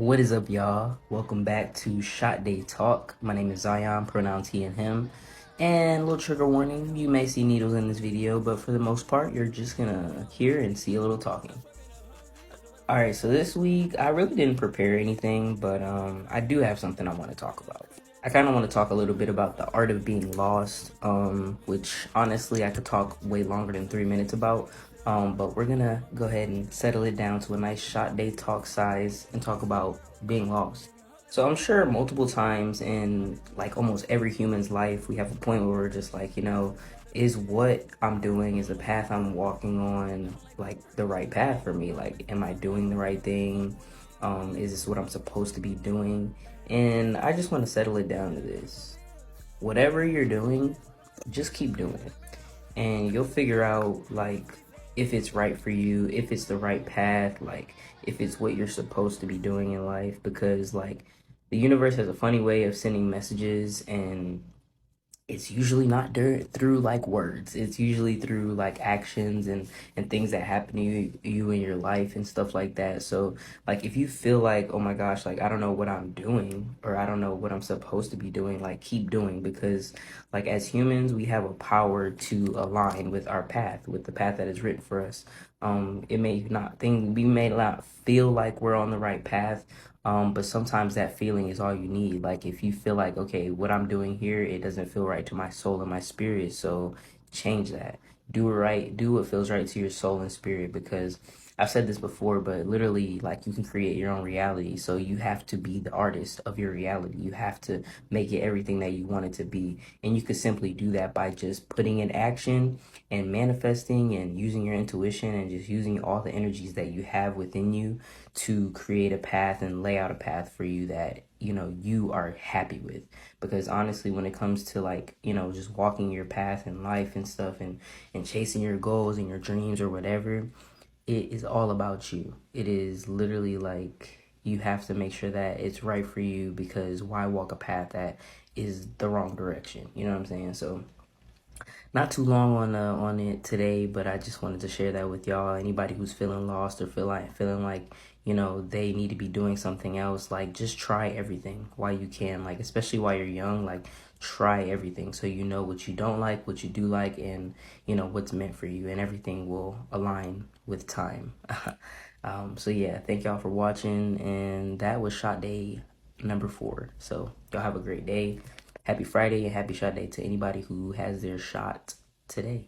What is up, y'all? Welcome back to Shot Day Talk. My name is Zion, pronouns he and him. And little trigger warning, you may see needles in this video, but for the most part, you're just gonna hear and see a little talking. Alright, so this week, I really didn't prepare anything, but I do have something I want to talk about. I kind of want to talk a little bit about the art of being lost, which honestly I could talk way longer than 3 minutes about. But we're gonna go ahead and settle it down to a nice shot day talk size and talk about being lost. So I'm sure multiple times in like almost every human's life, we have a point where we're just like, is what I'm doing, is the path I'm walking on like the right path for me? Like, am I doing the right thing? Is this what I'm supposed to be doing? And I just want to settle it down to this. Whatever you're doing, just keep doing it. And you'll figure out like if it's right for you, if it's the right path, like if it's what you're supposed to be doing in life. Because like the universe has a funny way of sending messages, and it's usually not through like words. It's usually through like actions and things that happen to you in your life and stuff like that. So like if you feel like, oh my gosh, like I don't know what I'm doing, or I don't know what I'm supposed to be doing, like keep doing. Because like as humans, we have a power to align with our path, with the path that is written for us. It may not think we may not feel like we're on the right path, but sometimes that feeling is all you need. Like if you feel like, okay, what I'm doing here, it doesn't feel right to my soul and my spirit, so change that. Do it right. Do what feels right to your soul and spirit, because I've said this before, but literally, like you can create your own reality. So you have to be the artist of your reality. You have to make it everything that you want it to be. And you can simply do that by just putting in action and manifesting and using your intuition and just using all the energies that you have within you to create a path and lay out a path for you that you are happy with. Because honestly, when it comes to like just walking your path in life and stuff, and chasing your goals and your dreams or whatever, it is all about you. It is literally like you have to make sure that it's right for you, because why walk a path that is the wrong direction? You know what I'm saying? So not too long on it today, but I just wanted to share that with y'all. Anybody who's feeling lost or feeling like they need to be doing something else, like just try everything while you can. Like especially while you're young, like try everything so you know what you don't like, what you do like, and what's meant for you, and everything will align with time. So yeah, thank y'all for watching, and that was shot day number 4. So y'all have a great day. Happy Friday and happy shot day to anybody who has their shot today.